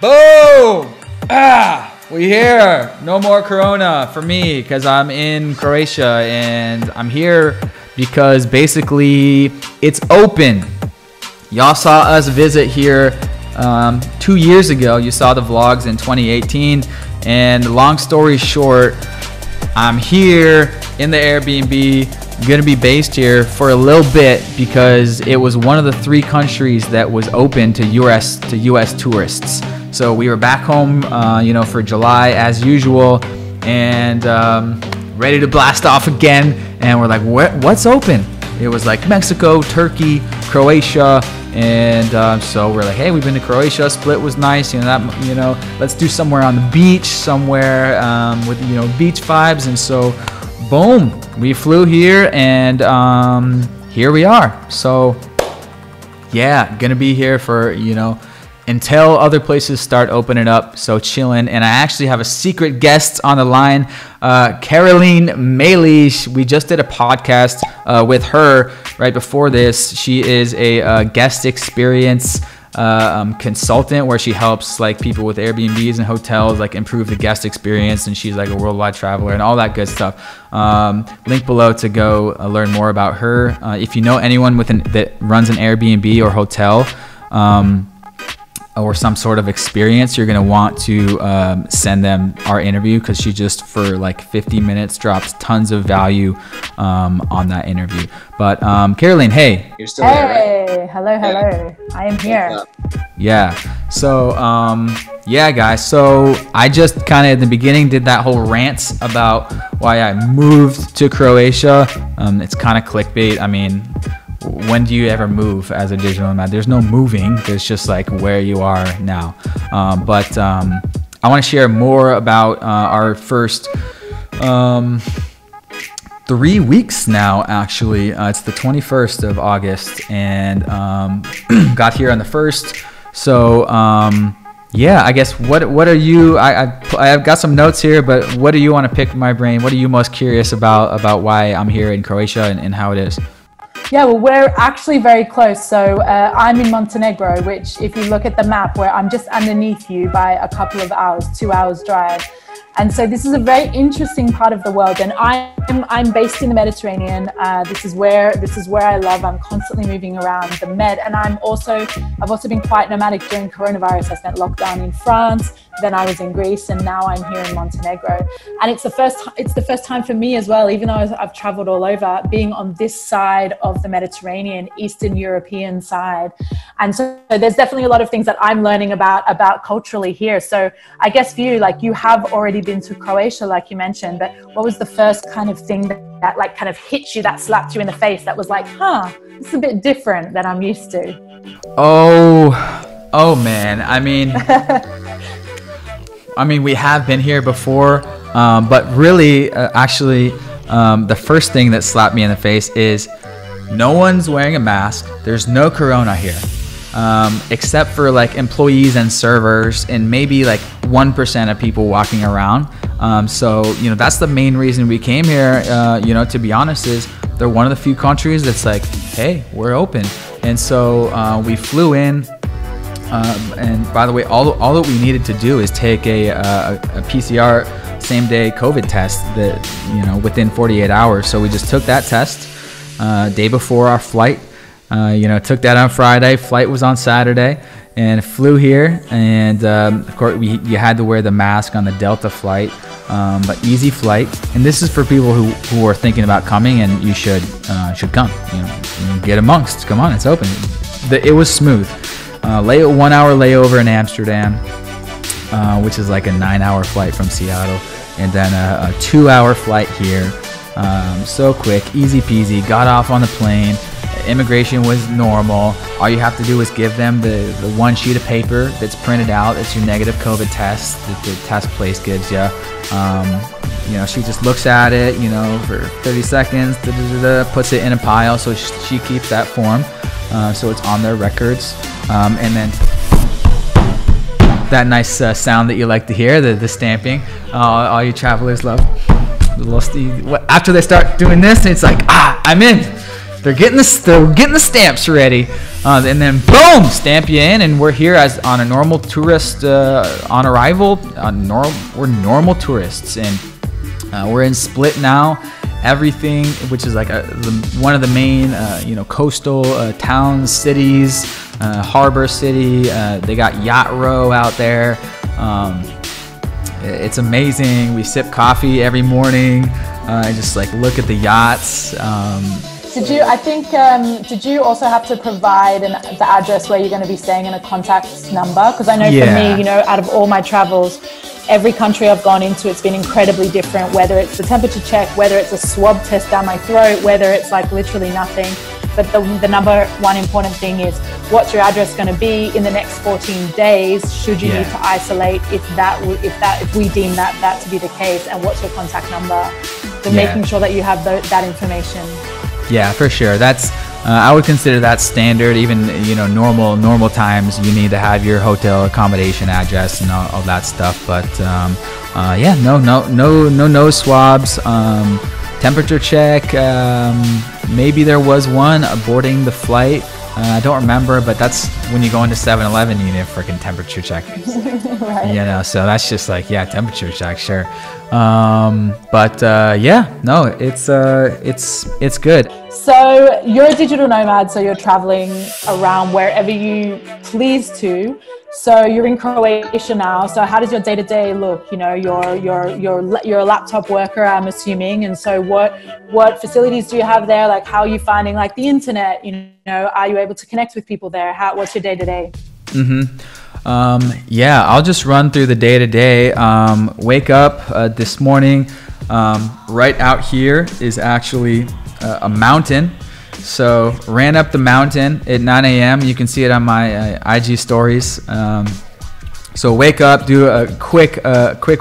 Boom! We here. No more Corona for me because I'm in Croatia and I'm here because basically it's open. Y'all saw us visit here 2 years ago. You saw the vlogs in 2018, and long story short, I'm here in the Airbnb, gonna be based here for a little bit because it was one of the 3 countries that was open to US tourists. So we were back home, for July as usual, and ready to blast off again. And we're like, what's open? It was like Mexico, Turkey, Croatia, and so we're like, hey, we've been to Croatia. Split was nice, let's do somewhere on the beach, somewhere with beach vibes. And so, boom, we flew here, and here we are. So yeah, gonna be here for until other places start opening up. So chilling. And I actually have a secret guest on the line, Carolene. We just did a podcast with her right before this. She is a guest experience consultant where she helps like people with Airbnbs and hotels like improve the guest experience, and she's like a worldwide traveler and all that good stuff. Link below to go learn more about her. If you know anyone that runs an Airbnb or hotel, or some sort of experience, you're gonna want to send them our interview, because she just for like 50 minutes drops tons of value on that interview. But Carolene, hey. You're still there, right? Hey, hello. I am here. Yeah. So yeah, guys. So I just kind of at the beginning did that whole rant about why I moved to Croatia. It's kind of clickbait. I mean, when do you ever move as a digital nomad? There's no moving. There's just like where you are now. But I want to share more about our first 3 weeks now, actually. It's the 21st of August, and got here on the 1st. So yeah, I guess what are you? I've got some notes here, but what do you want to pick my brain? What are you most curious about why I'm here in Croatia and how it is? Yeah, well, we're actually very close. So I'm in Montenegro, which if you look at the map, where I'm just underneath you by a couple of hours, 2 hours drive. And so this is a very interesting part of the world, and I'm based in the Mediterranean. This is where I love. I'm constantly moving around the Med, and I've also been quite nomadic during coronavirus. I spent lockdown in France, then I was in Greece, and now I'm here in Montenegro. And it's the first time for me as well, even though I've traveled all over, being on this side of the Mediterranean, Eastern European side. And so there's definitely a lot of things that I'm learning about culturally here. So I guess for you, like, you have already been to Croatia, like you mentioned, but what was the first kind of thing that like kind of hit you, that slapped you in the face, that was like, this is a bit different than I'm used to? Oh man, I mean, we have been here before, but really, actually, the first thing that slapped me in the face is no one's wearing a mask. There's no Corona here, except for like employees and servers, and maybe like 1% of people walking around. So that's the main reason we came here. To be honest, is they're one of the few countries that's like, hey, we're open, and so we flew in. And by the way, all that we needed to do is take a PCR same day COVID test that within 48 hours. So we just took that test day before our flight. Took that on Friday. Flight was on Saturday, and flew here. And of course, you had to wear the mask on the Delta flight, but easy flight. And this is for people who are thinking about coming, and you should come. Get amongst. Come on, it's open. It was smooth. 1 hour layover in Amsterdam, which is like a 9-hour flight from Seattle, and then a 2-hour flight here. So quick, easy peasy. Got off on the plane. Immigration was normal. All you have to do is give them the one sheet of paper that's printed out. It's your negative COVID test that the test place gives you. She just looks at it, for 30 seconds, puts it in a pile. So she keeps that form, so it's on their records. And then that nice sound that you like to hear, the stamping, all you travelers love. After they start doing this, it's like, I'm in. they're getting the stamps ready, and then boom, stamp you in, and we're here as on a normal tourist on arrival. We're normal tourists, and we're in Split now. Everything, which is like one of the main, coastal towns, cities, harbor city. They got Yacht Row out there. It's amazing. We sip coffee every morning. Just like look at the yachts. Did you also have to provide the address where you're going to be staying and a contact number? Because I know for me, out of all my travels, every country I've gone into, it's been incredibly different, whether it's the temperature check, whether it's a swab test down my throat, whether it's like literally nothing. But the number one important thing is what's your address going to be in the next 14 days should you need to isolate if we deem that to be the case, and what's your contact number. So making sure that you have that information. Yeah, for sure. That's I would consider that standard. Even normal times, you need to have your hotel accommodation address and all that stuff. But no swabs. Temperature check. Maybe there was one boarding the flight. I don't remember, but that's when you go into 7-Eleven, you need a freaking temperature check. Right. So that's just like, temperature check, sure. It's good. So you're a digital nomad, so you're traveling around wherever you please to. So you're in Croatia now. So how does your day-to-day look? You're a laptop worker, I'm assuming. And so what facilities do you have there? Like, how are you finding like the internet? Are you able to connect with people there? What's your day-to-day? I'll just run through the day-to-day. Wake up this morning. Right out here is actually a mountain. So ran up the mountain at 9 a.m. You can see it on my IG stories. So wake up, do a quick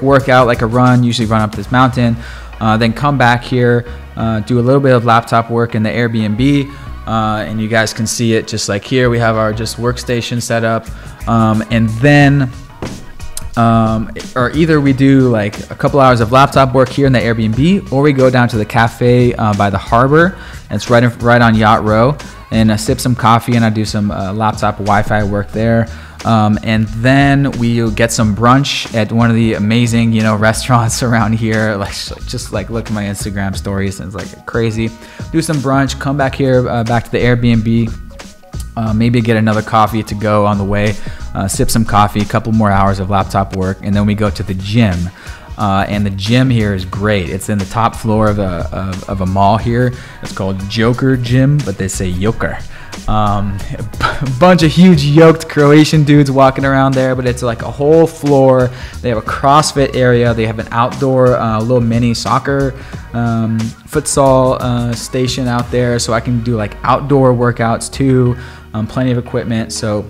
workout, like a run, usually run up this mountain. Then come back here, do a little bit of laptop work in the Airbnb. And you guys can see it just like here. We have our just workstation set up. And then or either we do like a couple hours of laptop work here in the Airbnb, or we go down to the cafe by the harbor. It's right on Yacht Row, and I sip some coffee and I do some laptop Wi-Fi work there. And then we get some brunch at one of the amazing, restaurants around here. Like, just like look at my Instagram stories, and it's like crazy. Do some brunch, come back here, back to the Airbnb. Maybe get another coffee to go on the way, sip some coffee, a couple more hours of laptop work, and then we go to the gym. And the gym here is great. It's in the top floor of a mall here. It's called Joker Gym, but they say Joker. A bunch of huge yoked Croatian dudes walking around there, but it's like a whole floor. They have a CrossFit area. They have an outdoor little mini soccer futsal station out there, so I can do like outdoor workouts too. Plenty of equipment. So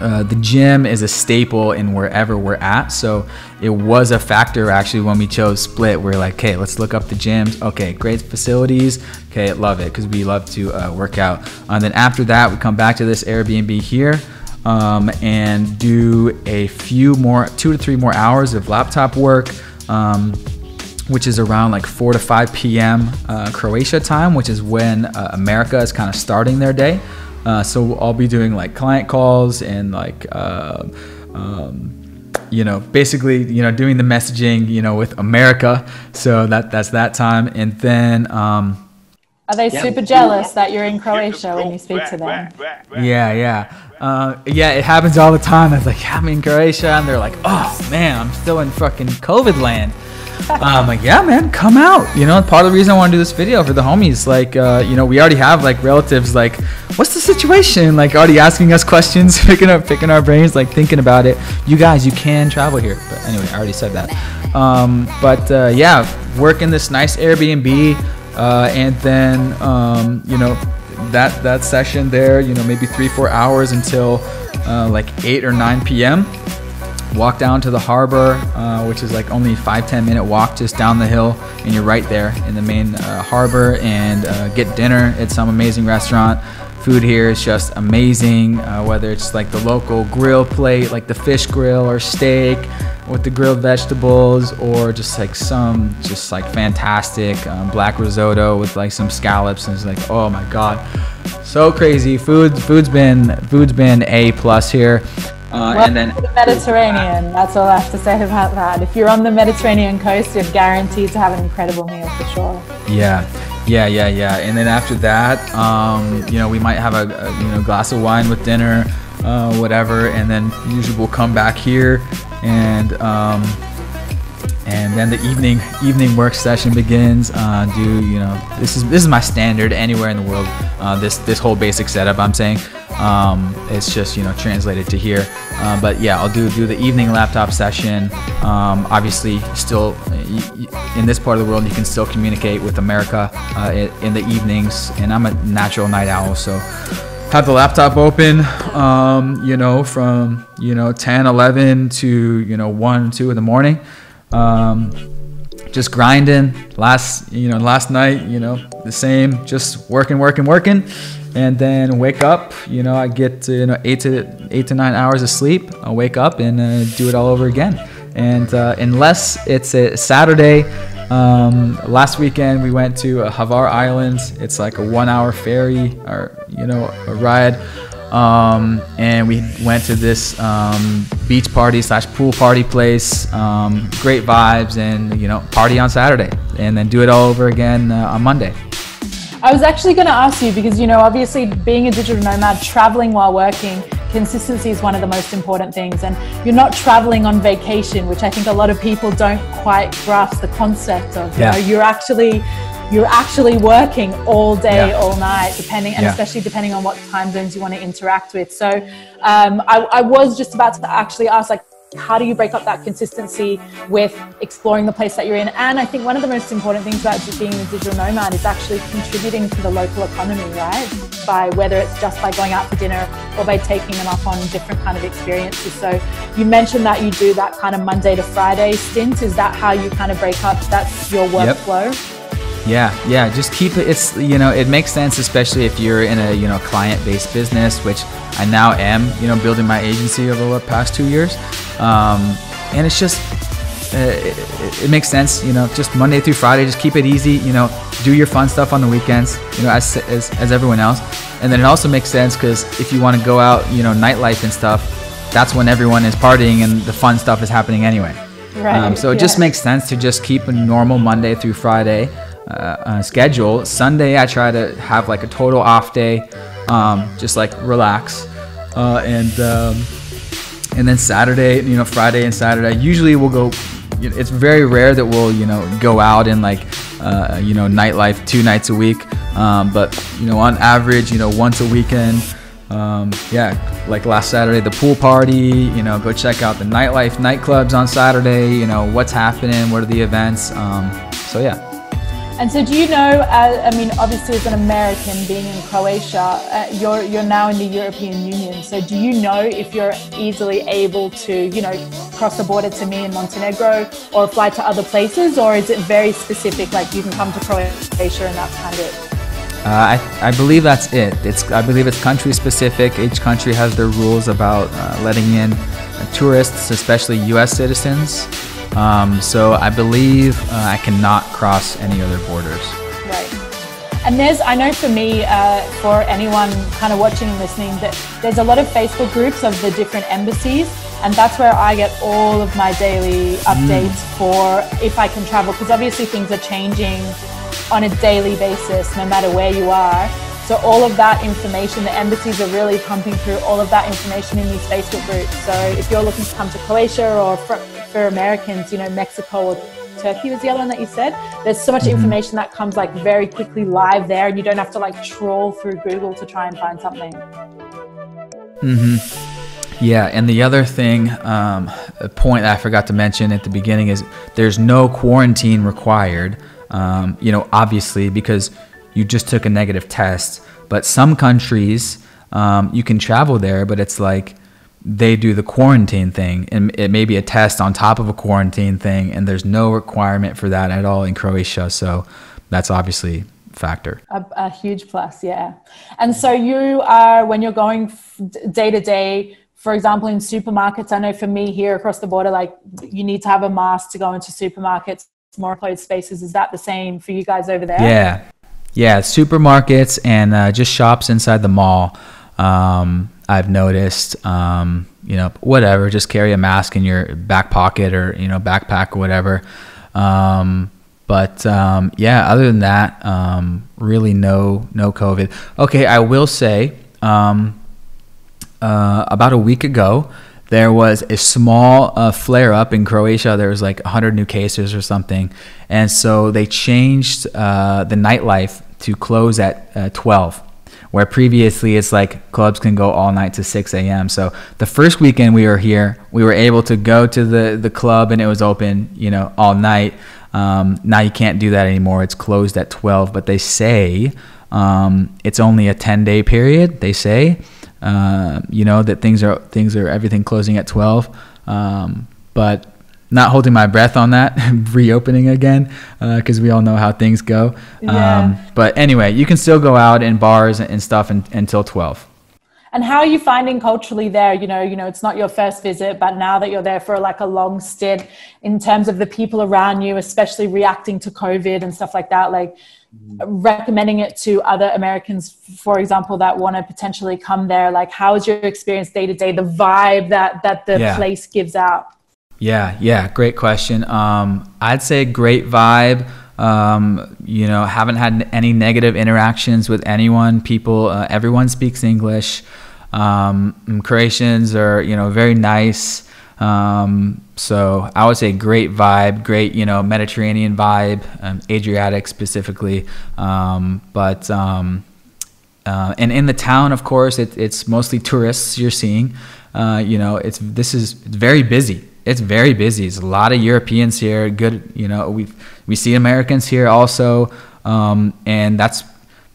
the gym is a staple in wherever we're at. So it was a factor actually when we chose Split. We're like, okay, let's look up the gyms. Okay, great facilities. Okay, love it, because we love to work out. And then after that, we come back to this Airbnb here and do a few more, 2 to 3 more hours of laptop work, which is around like 4 to 5 p.m. Croatia time, which is when America is kind of starting their day. So I'll be doing like client calls and like, basically, doing the messaging, with America. So that's that time. And then, are they super jealous that you're in Croatia when you speak to them? Yeah, it happens all the time. I was like, I'm in Croatia. And they're like, oh man, I'm still in fucking COVID land. I'm like, yeah, man, come out. Part of the reason I want to do this video for the homies, like, we already have like relatives, like, what's the situation? Like, already asking us questions, picking our brains, like thinking about it. You guys, you can travel here. But anyway, I already said that. Work in this nice Airbnb, and then, that session there, maybe 3-4 hours until like 8 or 9 p.m. Walk down to the harbor, which is like only a 5-10 minute walk just down the hill, and you're right there in the main harbor, and get dinner at some amazing restaurant. Food here is just amazing, whether it's like the local grill plate, like the fish grill or steak, with the grilled vegetables, or just like some just like fantastic black risotto with like some scallops, and it's like, oh my god, so crazy. Food's been A+ here. And then the Mediterranean, that's all I have to say about that. If you're on the Mediterranean coast, you're guaranteed to have an incredible meal for sure. Yeah. And then after that, we might have a glass of wine with dinner, whatever, and then usually we'll come back here, and then the evening work session begins. This is my standard anywhere in the world. This whole basic setup I'm saying. It's just translated to here, but yeah, I'll do the evening laptop session. Obviously, still in this part of the world, you can still communicate with America in the evenings, and I'm a natural night owl, so have the laptop open, from 10, 11 to 1, 2 in the morning. Just grinding. Last night, the same, just working, and then wake up. I get 8 to 9 hours of sleep. I'll wake up and do it all over again. And unless it's a Saturday, last weekend we went to Hvar Island. It's like a 1-hour ferry, or a ride. And we went to this beach party / pool party place. Great vibes, and party on Saturday, and then do it all over again on Monday. I was actually going to ask you, because obviously being a digital nomad, traveling while working, consistency is one of the most important things, and you're not traveling on vacation, which I think a lot of people don't quite grasp the concept of. You're actually working all day, all night, especially depending on what time zones you want to interact with. So I was just about to actually ask, like, how do you break up that consistency with exploring the place that you're in? And I think one of the most important things about being a digital nomad is actually contributing to the local economy, right? By whether it's just by going out for dinner or by taking them up on different kind of experiences. So you mentioned that you do that kind of Monday to Friday stint. Is that how you kind of break up? That's your workflow? Yep. Yeah, just keep it. It's it makes sense, especially if you're in a client-based business, which I now am. Building my agency over the past 2 years, and it's just it makes sense. Just Monday through Friday, just keep it easy. Do your fun stuff on the weekends. As everyone else, and then it also makes sense because if you want to go out, nightlife and stuff, that's when everyone is partying and the fun stuff is happening anyway. Right. So it just makes sense to just keep a normal Monday through Friday schedule. Sunday I try to have like a total off day, just like relax, and then Saturday, Friday and Saturday usually we'll go. It's very rare that we'll go out and like nightlife 2 nights a week, but on average once a weekend. Like last Saturday, the pool party, go check out the nightclubs on Saturday, what's happening, what are the events, so yeah. And so do you know, obviously as an American being in Croatia, you're now in the European Union, so do you know if you're easily able to, cross the border to me in Montenegro or fly to other places, or is it very specific, like you can come to Croatia and that's kind of it? I believe that's it. I believe it's country specific. Each country has their rules about letting in tourists, especially U.S. citizens. So I believe I cannot cross any other borders. Right. And I know for me, for anyone kind of watching and listening, that there's a lot of Facebook groups of the different embassies, and that's where I get all of my daily updates for if I can travel, because obviously things are changing on a daily basis, no matter where you are. So all of that information, the embassies are really pumping through all of that information in these Facebook groups. So if you're looking to come to Croatia, or for Americans, Mexico or Turkey was the other one that you said, there's so much information that comes like very quickly live there, and you don't have to like trawl through Google to try and find something. Yeah, and the other thing, a point that I forgot to mention at the beginning is there's no quarantine required. Obviously, because you just took a negative test, but some countries, you can travel there, but it's like they do the quarantine thing, and it may be a test on top of a quarantine thing, and there's no requirement for that at all in Croatia. So that's obviously a factor. A huge plus, yeah. And so you are, when you're going day to day for example, in supermarkets, I know for me here across the border, like you need to have a mask to go into supermarkets, more closed spaces. Is that the same for you guys over there? Yeah, supermarkets and just shops inside the mall. I've noticed, whatever, just carry a mask in your back pocket or, backpack or whatever. But other than that, really no COVID. Okay, I will say, about a week ago, there was a small flare up in Croatia. There was like 100 new cases or something. And so they changed the nightlife to close at 12. Where previously it's like clubs can go all night to 6 a.m. So the first weekend we were here, we were able to go to the club and it was open, all night. Now you can't do that anymore. It's closed at 12, but they say it's only a 10-day period. They say, that everything closing at 12. But not holding my breath on that reopening again, because we all know how things go. But anyway, you can still go out in bars and stuff until 12. And how are you finding culturally there? It's not your first visit, but now that you're there for like a long stint, in terms of the people around you, especially reacting to COVID and stuff like that, like recommending it to other Americans, for example, that want to potentially come there. Like, how is your experience day to day, the vibe that the place gives out? Yeah, great question. I'd say great vibe. Haven't had any negative interactions with anyone. Everyone speaks English. Croatians are, very nice. So I would say great vibe, great, Mediterranean vibe, Adriatic specifically. And in the town, of course, it's mostly tourists you're seeing. It's very busy. It's very busy. There's a lot of Europeans here. Good, we see Americans here also, and that's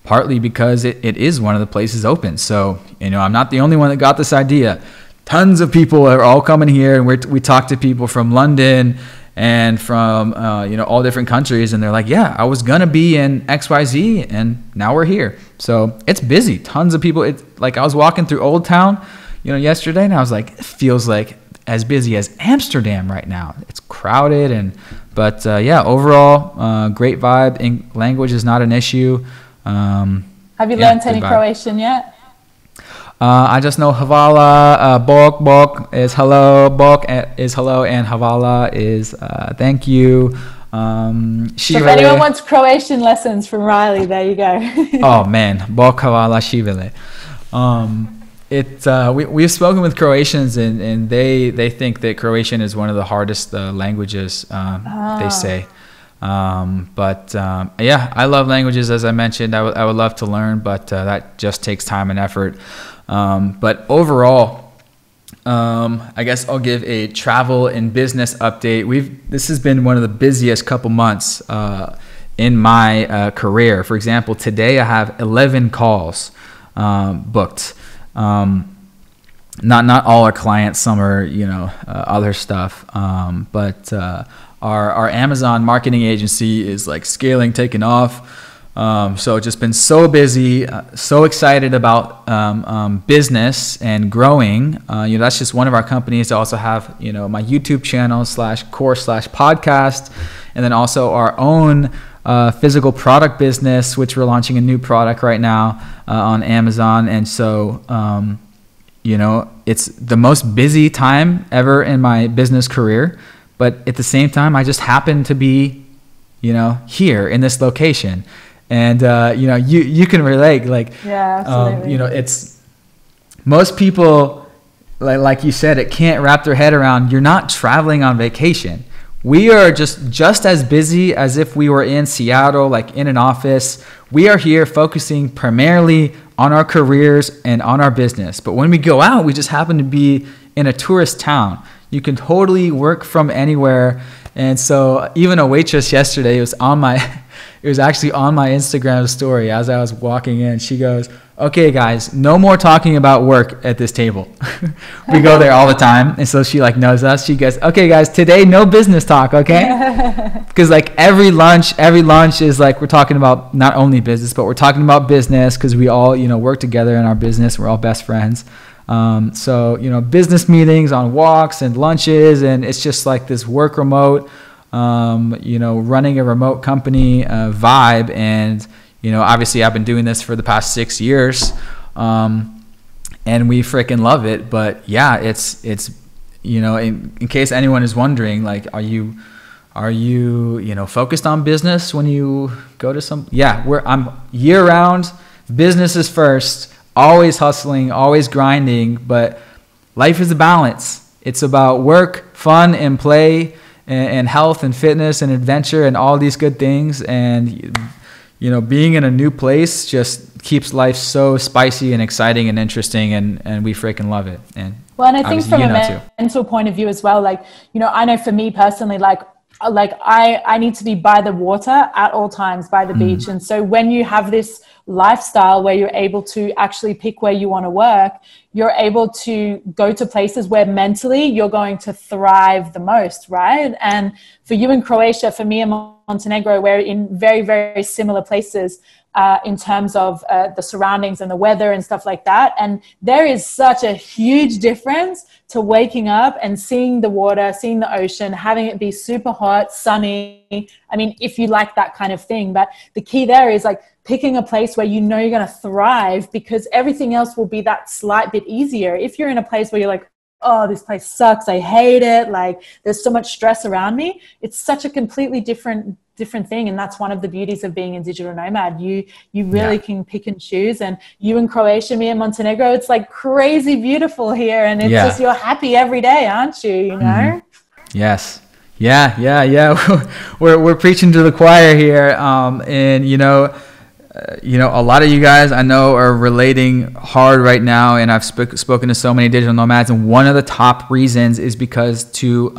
partly because it is one of the places open. So I'm not the only one that got this idea. Tons of people are all coming here, and we talk to people from London and from all different countries, and they're like, yeah, I was gonna be in XYZ, and now we're here. So it's busy. Tons of people. It's like I was walking through Old Town, yesterday, and I was like, it feels like as busy as Amsterdam right now. It's crowded, but overall, great vibe. Language is not an issue. Have you learned any Croatian yet? I just know hvala, bok is hello, bok is hello, and hvala is thank you. So if anyone wants Croatian lessons from Riley, there you go. Oh man, bok hvala šivele. We've spoken with Croatians, and they think that Croatian is one of the hardest languages, they say. I love languages, as I mentioned. I would love to learn, but that just takes time and effort. But overall, I guess I'll give a travel and business update. This has been one of the busiest couple months in my career. For example, today I have 11 calls booked. Not all our clients, some are, other stuff. But our Amazon marketing agency is like scaling, taking off. So it's just been so busy, so excited about business and growing. That's just one of our companies. I also have, my YouTube channel /course/podcast, and then also our own physical product business, which we're launching a new product right now on Amazon. And so, it's the most busy time ever in my business career. But at the same time, I just happen to be, here in this location. And, you can relate, like, yeah, absolutely. It's most people, like you said, it can't wrap their head around, you're not traveling on vacation. We are just as busy as if we were in Seattle, like in an office. We are here focusing primarily on our careers and on our business. But when we go out, we just happen to be in a tourist town. You can totally work from anywhere. And so even a waitress yesterday, it was actually on my Instagram story as I was walking in. She goes, okay, guys, no more talking about work at this table. We go there all the time. And so she knows us. She goes, okay, guys, today, no business talk, okay? Because every lunch is we're talking about not only business, but we're talking about business because we all, work together in our business. We're all best friends. So, you know, business meetings on walks and lunches, and it's just like this work remote, you know, running a remote company vibe. And, you know, obviously I've been doing this for the past 6 years, and we freaking love it. But yeah, it's, you know, in case anyone is wondering, like, are you, you know, focused on business when you go to some, I'm year round, business is first, always hustling, always grinding, but life is a balance. It's about work, fun, and play, and health and fitness and adventure and all these good things. And, you know, being in a new place just keeps life so spicy and exciting and interesting, and we freaking love it. And well, and I think from a mental point of view as well, like, you know, I know for me personally, like I need to be by the water at all times, by the beach. And so when you have this lifestyle where you're able to actually pick where you want to work, you're able to go to places where mentally you're going to thrive the most, right? And for you in Croatia, for me in Montenegro, we're in very, very similar places in terms of the surroundings and the weather and stuff like that. And there is such a huge difference to waking up and seeing the water, seeing the ocean, having it be super hot, sunny. I mean, if you like that kind of thing. But the key there is like picking a place where you know you're going to thrive, because everything else will be that slight bit easier. If you're in a place where you're like, oh, this place sucks, I hate it, like there's so much stress around me, it's such a completely different thing. And that's one of the beauties of being a digital nomad. You really can pick and choose. And you in Croatia, me in Montenegro, it's like crazy beautiful here, and it's just, you're happy every day, aren't you? You know? Yes. Yeah. We're preaching to the choir here. And you know, a lot of you guys I know are relating hard right now, and I've spoken to so many digital nomads, and one of the top reasons is because to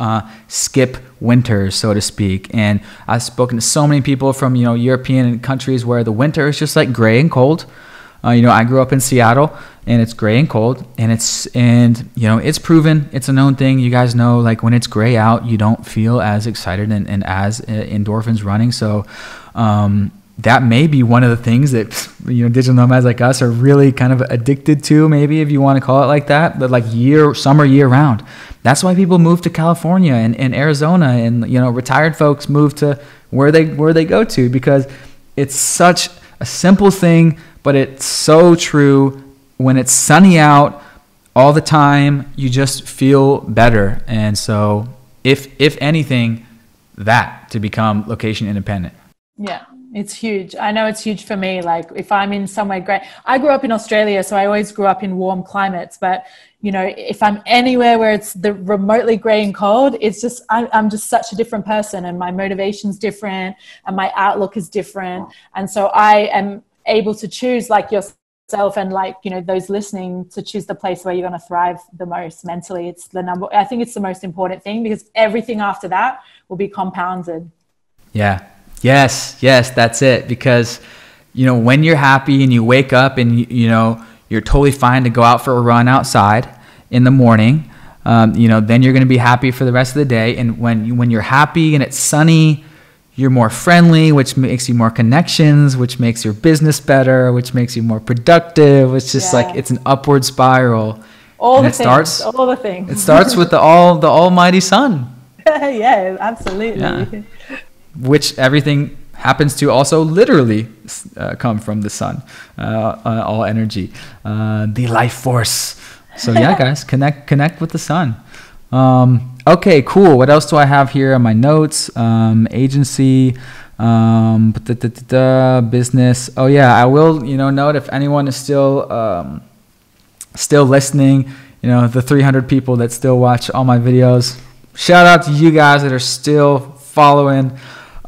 skip winters, so to speak. And I've spoken to so many people from, you know, European countries where the winter is just like gray and cold. You know, I grew up in Seattle, and it's gray and cold, and you know, it's proven, it's a known thing. You guys know, like when it's gray out, you don't feel as excited and as endorphins running. So that may be one of the things that, you know, digital nomads like us are really kind of addicted to, maybe, if you want to call it like that, but like summer year round. That's why people move to California and Arizona, and, you know, retired folks move to where they go to, because it's such a simple thing, but it's so true. When it's sunny out all the time, you just feel better. And so if anything, that to become location independent. Yeah. It's huge. I know it's huge for me. Like if I'm in somewhere great, I grew up in Australia, so I always grew up in warm climates. But, you know, if I'm anywhere where it's the remotely gray and cold, it's just, I'm just such a different person, and my motivation's different, and my outlook is different. And so I am able to choose, like yourself and like, you know, those listening, to choose the place where you're going to thrive the most mentally. I think it's the most important thing, because everything after that will be compounded. Yeah. Yes, that's it. Because, you know, when you're happy and you wake up and, you know, you're totally fine to go out for a run outside in the morning, you know, then you're going to be happy for the rest of the day. And when you're happy and it's sunny, you're more friendly, which makes you more connections, which makes your business better, which makes you more productive. It's just like, it's an upward spiral. All the things. It starts with the almighty sun. Yeah, absolutely. Yeah. Which everything happens to also literally come from the sun, all energy, the life force. So yeah, guys, connect with the sun. Okay, cool. What else do I have here on my notes? Agency, business. Oh yeah, I will, you know, note if anyone is still listening, you know, the 300 people that still watch all my videos. Shout out to you guys that are still following.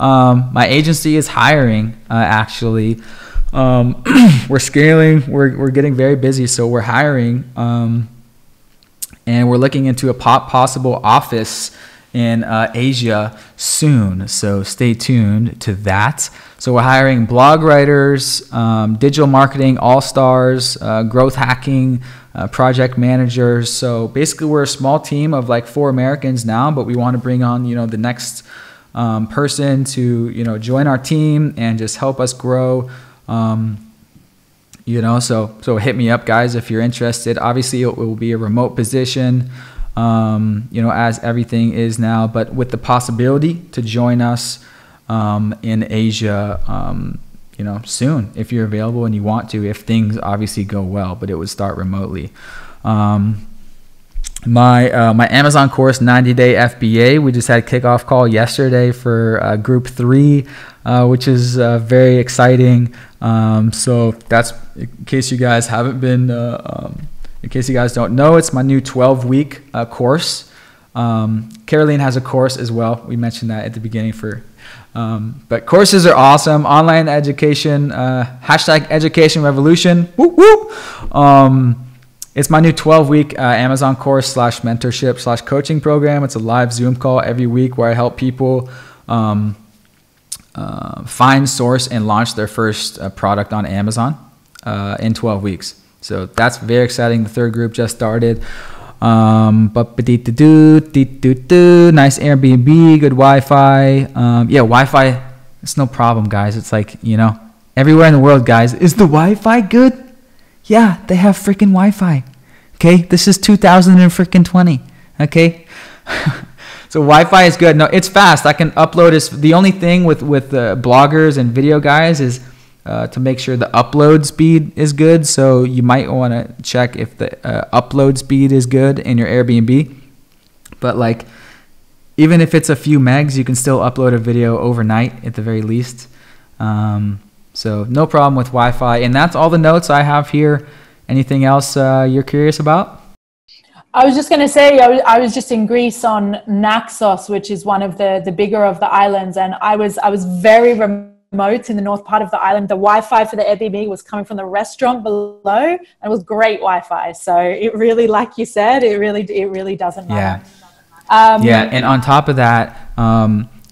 My agency is hiring, actually. We're scaling, we're getting very busy, so we're hiring, and we're looking into a possible office in Asia soon, so stay tuned to that. So we're hiring blog writers, digital marketing all-stars, growth hacking, project managers. So basically we're a small team of like 4 Americans now, but we want to bring on, you know, the next person to, you know, join our team and just help us grow, So hit me up, guys, if you're interested. Obviously it will be a remote position, as everything is now, but with the possibility to join us in Asia, soon, if you're available and you want to, if things obviously go well, but it would start remotely. My Amazon course, 90-day FBA, we just had a kickoff call yesterday for group 3, which is very exciting. So that's, in case you guys haven't been, in case you guys don't know, it's my new 12-week course. Caroline has a course as well. We mentioned that at the beginning but courses are awesome. Online education, hashtag education revolution. Woo woo. It's my new 12-week Amazon course / mentorship / coaching program. It's a live Zoom call every week where I help people find, source, and launch their first product on Amazon in 12 weeks. So that's very exciting. The third group just started. Nice Airbnb, good Wi-Fi. Wi-Fi, it's no problem, guys. It's like, everywhere in the world, guys. Is the Wi-Fi good? Yeah, they have freaking Wi-Fi. Okay, this is 2020. Okay, so Wi-Fi is good. No, it's fast. I can upload. The only thing with bloggers and video guys is to make sure the upload speed is good. So you might want to check if the upload speed is good in your Airbnb. But like, even if it's a few megs, you can still upload a video overnight at the very least. So no problem with Wi-Fi. And that's all the notes I have here. Anything else you're curious about? I was just going to say, I was just in Greece on Naxos, which is one of the bigger of the islands. And I was very remote in the north part of the island. The Wi-Fi for the Airbnb was coming from the restaurant below, and it was great Wi-Fi. So it really, like you said, it really doesn't matter. Yeah. And on top of that,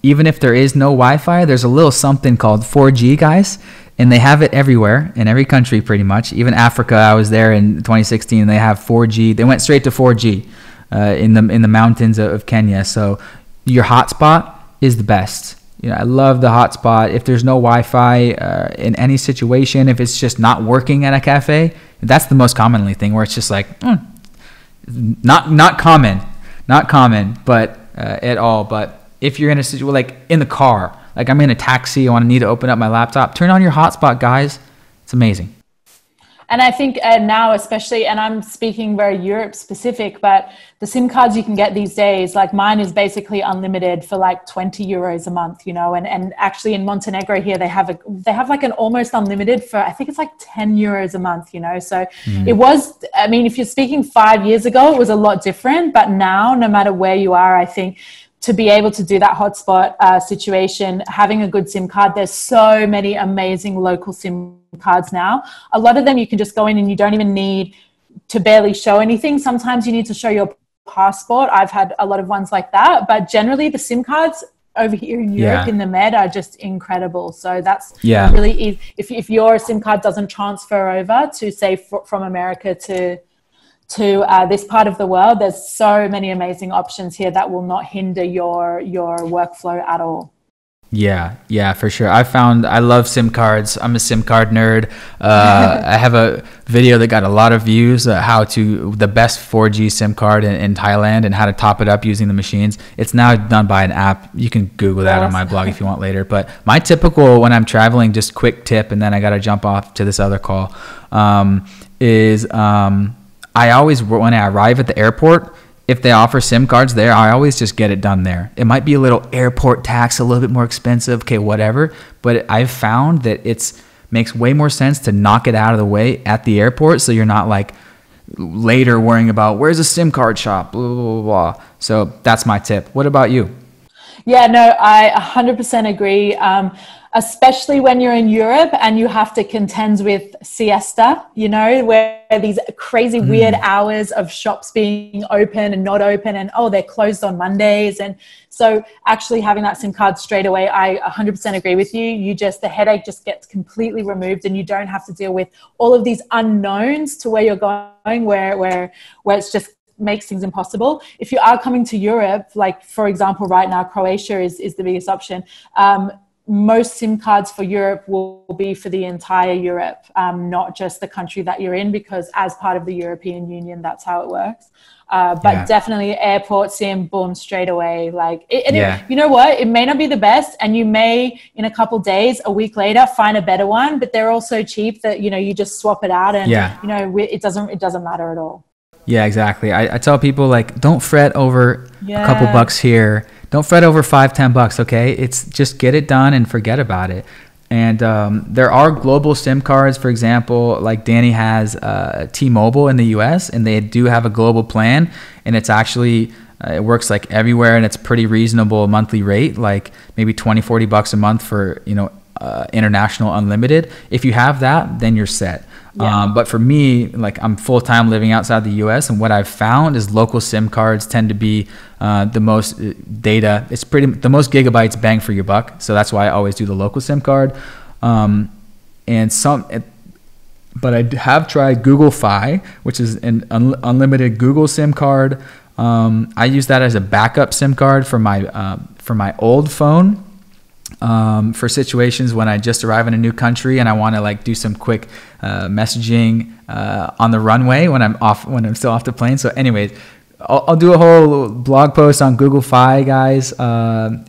even if there is no Wi-Fi, there's a little something called 4G, guys, and they have it everywhere in every country pretty much. Even Africa, I was there in 2016, they have 4G. They went straight to 4G in the mountains of Kenya. So your hotspot is the best. I love the hotspot. If there's no Wi-Fi in any situation, if it's just not working at a cafe, that's the most commonly thing where it's just like not common, but at all. But if you're in a situation like in the car, like I'm in a taxi, I need to open up my laptop, turn on your hotspot, guys. It's amazing. And I think now especially, and I'm speaking very Europe specific, but the SIM cards you can get these days, like mine is basically unlimited for like 20 euros a month, and actually in Montenegro here, they have like an almost unlimited for, I think it's like 10 euros a month, so it was, if you're speaking 5 years ago, it was a lot different, but now no matter where you are, I think to be able to do that hotspot situation, having a good SIM card, there's so many amazing local SIM cards now. A lot of them you can just go in and you don't even need to barely show anything. Sometimes you need to show your passport. I've had a lot of ones like that, but generally the SIM cards over here in Europe in the Med are just incredible. So that's really easy. If your SIM card doesn't transfer over to say from America to this part of the world, there's so many amazing options here that will not hinder your workflow at all. Yeah, for sure. I love SIM cards. I'm a SIM card nerd. I have a video that got a lot of views, the best 4G SIM card in Thailand and how to top it up using the machines. It's now done by an app. You can Google that on my blog if you want later. But my typical, when I'm traveling, just quick tip, and then I got to jump off to this other call, is I always, when I arrive at the airport, if they offer SIM cards there, I always just get it done there. It might be a little airport tax, a little bit more expensive, okay, whatever. But I've found that makes way more sense to knock it out of the way at the airport, so you're not like later worrying about where's a SIM card shop, blah, blah, blah, blah. So that's my tip. What about you? Yeah, no, I 100% agree. Especially when you're in Europe and you have to contend with siesta, where these crazy weird hours of shops being open and not open, and they're closed on Mondays. And so actually having that SIM card straight away, I 100% agree with you. The headache just gets completely removed, and you don't have to deal with all of these unknowns to where you're going, where it's just makes things impossible. If you are coming to Europe, like for example, right now, Croatia is the biggest option. most SIM cards for Europe will be for the entire Europe, not just the country that you're in, because as part of the European Union, that's how it works. But definitely airport SIM, boom, straight away. Like, you know what? It may not be the best, and you may, in a couple days, a week later, find a better one. But they're all so cheap that, you know, you just swap it out, and you know, it doesn't matter at all. Yeah, exactly. I tell people, like, don't fret over a couple bucks here. Don't fret over $5-10. Okay, it's just get it done and forget about it. And there are global SIM cards, for example, like Danny has T-Mobile in the US, and they do have a global plan, and it's actually, it works like everywhere, and it's pretty reasonable monthly rate, like maybe $20-40 a month for, you know, international unlimited. If you have that, then you're set. But for me, like, I'm full-time living outside the US, and what I've found is local SIM cards tend to be the most data. It's the most gigabytes bang for your buck. So that's why I always do the local SIM card. But I have tried Google Fi, which is an unlimited Google SIM card. I use that as a backup SIM card for my old phone. For situations when I just arrive in a new country and I want to, like, do some quick messaging on the runway when I'm still off the plane. So anyways, I'll do a whole blog post on Google Fi, guys.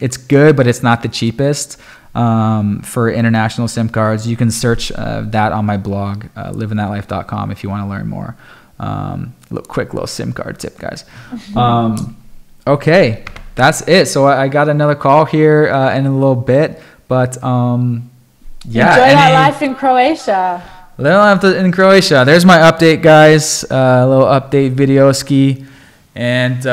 It's good, but it's not the cheapest for international SIM cards. You can search that on my blog, livinthatlife.com, if you want to learn more. Quick little SIM card tip, guys. Okay. That's it. So I got another call here in a little bit, but enjoy that life in Croatia. In Croatia. There's my update, guys. A little update video ski, and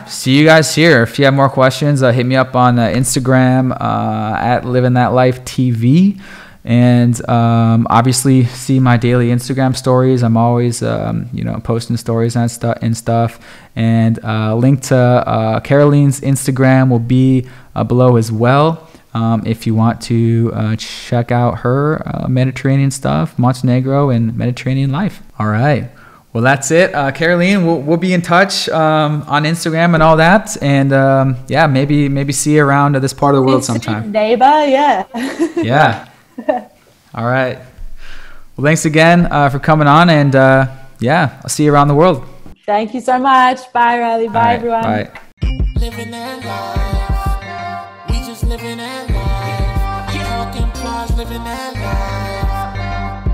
see you guys here. If you have more questions, hit me up on Instagram at Livin That Life TV. And obviously see my daily Instagram stories. I'm always posting stories and stuff. And link to Caroline's Instagram will be below as well. If you want to check out her Mediterranean stuff, Montenegro and Mediterranean life. All right. Well, that's it. Caroline, we'll be in touch on Instagram and all that. And maybe see you around this part of the world sometime. Neighbor, yeah. Yeah. All right. Well, thanks again for coming on, and I'll see you around the world. Thank you so much. Bye, Riley. Bye, everyone. Bye. Living that life. We just living that life. Talking plus living that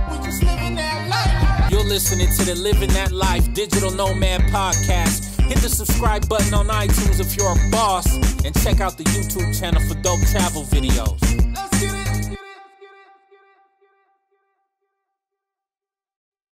life. We just living that life. You're listening to the Living That Life Digital Nomad Podcast. Hit the subscribe button on iTunes if you're a boss, and check out the YouTube channel for dope travel videos.